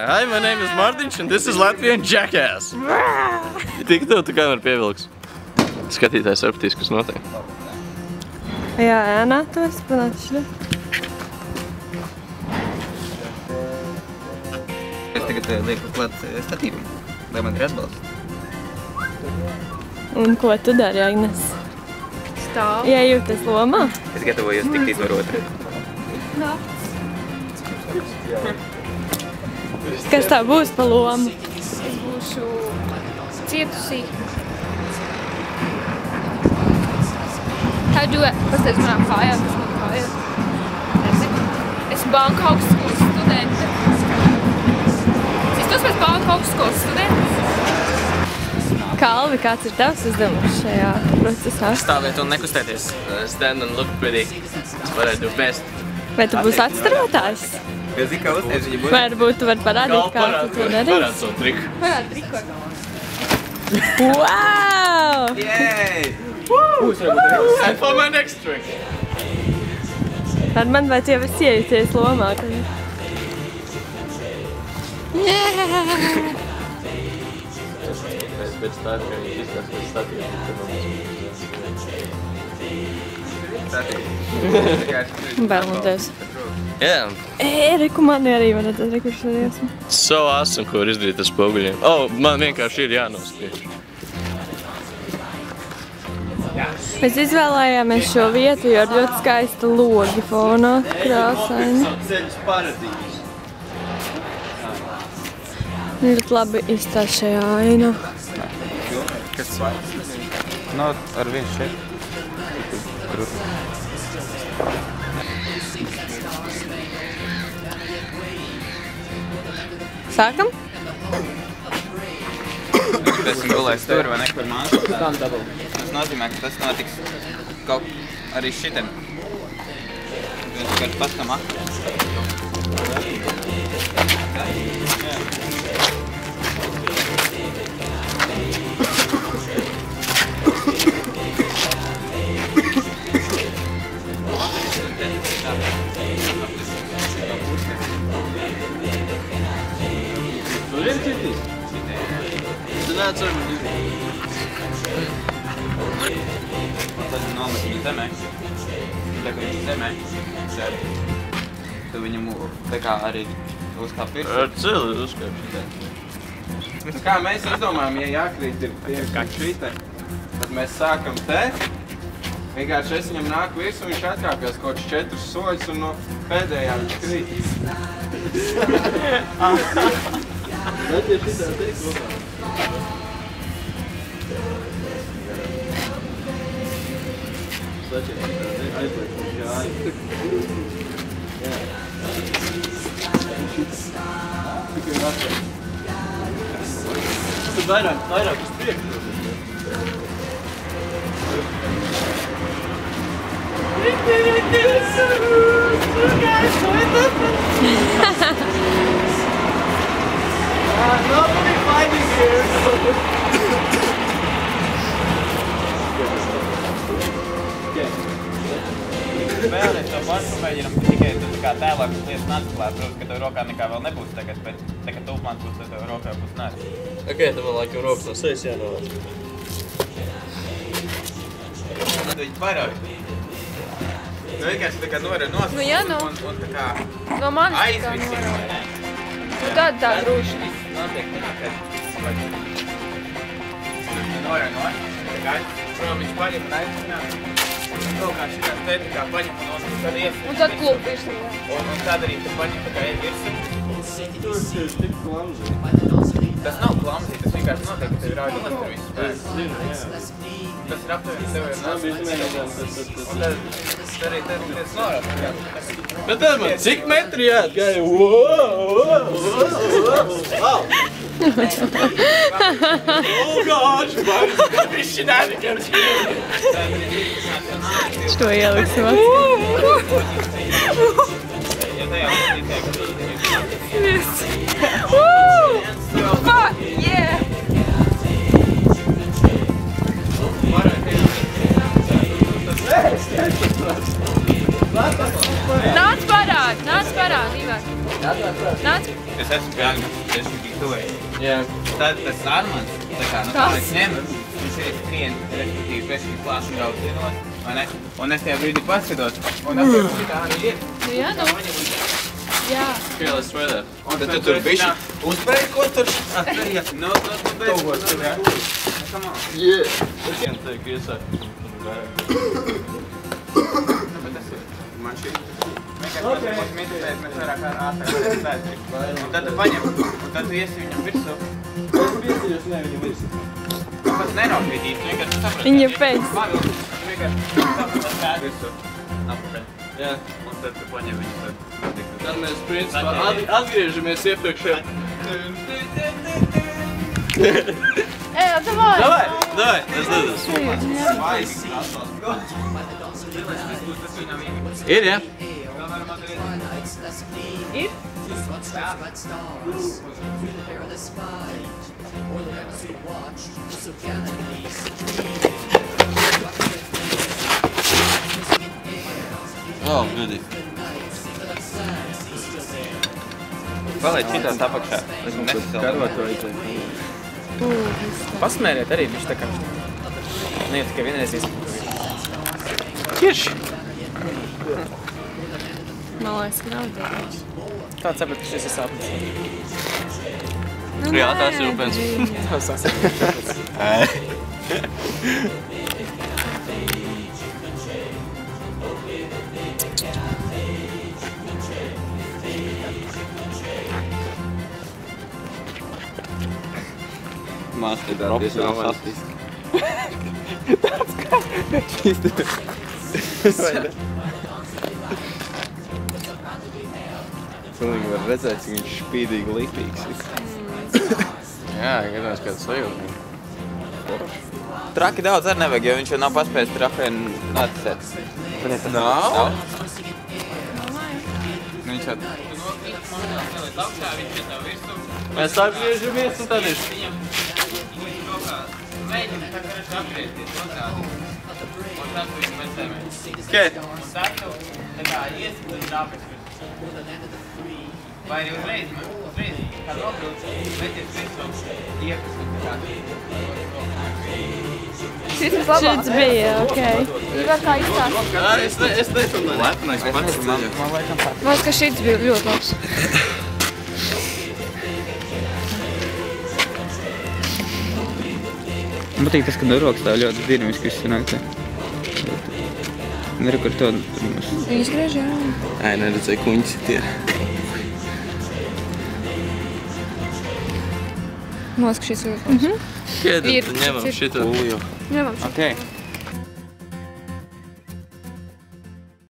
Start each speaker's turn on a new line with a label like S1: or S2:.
S1: Hi, my name is Mārtiņš, and this is Latvian Jackass. Tik tev tu kameru pievilks. Skatītājs sapratīs, kas notiek.
S2: Jā, ēnā tu esi panācis.
S3: Es tagad lieku klāt statīvam, lai man ir atbalsts.
S2: Un ko tu dari, Agnes?
S4: Stāv.
S2: Iejūties lomā?
S3: Es gatavojos tikt par otru.
S4: Nā.
S2: Kas tā būs pa lomu?
S4: Es būšu cietusī. How do it? Pastāst manām kājām, kas man kājām. Nezinu. Esmu banka augstskolas studente. Es tos pēc banka augstskolas studentes.
S2: Kalvi, kāds ir tavs uzdevums šajā procesā?
S3: Stāvēt un nekustēties.
S1: Stand and look pretty. That's what I do best.
S2: Vai tu būsi atstarotājs?
S3: Es zinu, kā uzties viņa būs.
S2: Varbūt tu vari parādīt, kā tu to darīsi?
S1: Parād savu triku.
S4: Parād trikot.
S2: Wow!
S3: Yay!
S1: And for my next trick.
S2: Ar man vai tu jau esi iejūties lomā?
S1: Pēc tā, ka viņš izskatās pēc statīviem,
S2: Bēlnoties.
S1: Yeah.
S2: Reku mani arī var redzēt, reku šeit esmu.
S1: So awesome, ko var izdarīt ar spoguļiem. Man vienkārši ir jānospriež.
S2: Mēs izvēlējāmies šo vietu, jo ir ļoti skaista logi fonā, krāsaini. Ļoti labi izstāst šajā aina.
S3: Kas? No, ar vienu šeit.
S2: Sākam?
S3: Tas gulēs tur vai nekur mājas. Tas nozīmē, ka tas notiks kaut arī šitien. Viņš tikai pastam aktu.
S1: Zināts ar mani.
S3: Un tad nomet viņu zemē. Tā kā viņš zemē, tad viņam tā kā arī uzkāp virsū.
S1: Ar celi uzkāp.
S5: Kā mēs izdomājam, ja jākrīt ir tieši kā šitē, tad mēs sākam te. Vienkārši es viņam nāku virsū, viņš atkāpjas kaut 4 soļus un no pēdējā viņš krīt. Bet ja šitā tiek kopā. Sačiet, aizliek, jā. Tikai atliek.
S1: Tu vairāk uz priekšu.
S5: Nobody fighting here.
S3: Vēlreiz to pašu mēģinam tikai kā tēlākas lietas atklāt, protams, ka tev rokā nekā vēl nebūs tagad, bet tā kā tūpmāns būs, tad tev rokā būs nē.
S1: Ok, tad man laikam rokas no sejas jānovāc.
S3: Tad viņi vairāk. Nu vienkārši tā kā norēd nost
S4: Nu jā, nu.
S3: un tā kā
S4: No manis tā kā
S3: aizvisi.
S4: norāda. Nu tad tā grūši.
S3: Notiek tā kā norēd nost. Protams, viņš paņem un aizvināt. Kaut kā šitā te tā kā paņem un nost, tad ies.
S4: Un tad klūp virsū.
S3: Un tad arī tu paņem tā kā iet virsū.
S5: Tas ir tik klamzī.
S3: Tas nav klamzī, tas vienkārši notiek, ka tev ir ādi nost ar visu
S5: Es
S3: spēku.
S5: zinu, jā.
S3: Tas ir aptuveni tev ir
S5: Man bija izmēģinājums, tas.
S3: Un tad arī tev norāda.
S1: Bet tad man cik metri jāatgāja? Wow! Oh gosh, man! Viņš shenanigans here!
S2: Šo ieliksim
S3: Ja tajā
S4: Fuck, yeah! Nāc parād, Ivar. Nāc.
S3: Es es esmu pie Agnes, tieši tik tuvēji.
S1: Jā.
S3: Tad tas Armans, tā kā, nu, tā mēs ņemam, viņš ir skrien, respektīvi, pēc šī klāšu braucienot, vai ne? Un es tajā brīdī paskatos, un apēc šitā arī ir.
S4: Jā, nu. Jā.
S1: Okay, let's try that.
S3: Un tad tu tur bišķi uzspēj, ko tur atspēja? No, tu beidz. Come on.
S1: Yeah. Es can take iesāk.
S3: Man šī. Vienkārši mums mintisēs, mēs vairāk ātrāk spēcīgi. Un tad tu paņem, un tad tu iesi viņam virsū.
S5: Piesījos ne viņam virsū.
S3: Pats neraukvidīt, vienkārši saprati.
S2: Viņa pēc.
S3: Vienkārši saprati spēt virsū. Apakaļ.
S1: Jā.
S3: Un tad tu paņem viņu tad.
S1: Tad mēs principā atgriežamies iepriekšējā.
S2: Ej, davai!
S1: Davai, let's do this. Ir, jā?
S2: Ir?
S1: Oh, goody.
S3: Palaid šitās apakšā. Es
S5: Karotoju.
S6: Pasmēriet arī viņš tā kā. Ne jau tikai vienreiz izpildīt.
S3: Kirši!
S2: Man liekas, ka nav dēļ.
S6: Kāds saprat, ka šis ir sāpnis?
S1: Jā, tās ir upens.
S6: Tas sāpnis.
S5: Māsta ir diezgan fantastiski.
S6: Šīs te. Vai ne?
S5: Pilnīgi var redzēt, cik viņš špīdīgi lipīgs ir.
S1: Jā, gadās kāds sajūta.
S3: Traki daudz arī nevajag, jo viņš jau nav paspējis trafēn atcēt.
S5: Nav?
S3: Viņš jau...
S1: Mēs atgriežamies un tad ir.
S3: Mēģini tā kā viņš apgriezties otrādi. Un tad tu viņu mecēmē.
S1: Okay.
S3: Un tad tu tā kā iesi līdz dāpēc virsū. Vai arī uzreiz, kā nobrūc, meties virsū, iekas un tā kā.
S4: Šis ir labāk.
S2: Šits bija, okei.
S4: Ivar kā izstāst.
S1: Es netonu lepnais pats ceļa.
S6: Man laikam tā.
S2: Man liekas, ka šits bija ļoti labs.
S3: Man patīk tas, ka rokas tā ļoti dinamiski viss sanāk tā. Nereku ar to mums.
S2: Izgriež, jā.
S1: Ai, neredzēju kuņķis tie.
S4: Man liekas, ka šis ir ļoti labs.
S1: Okay, tad ņemam šito.
S4: Ņemam šo.
S3: Okay.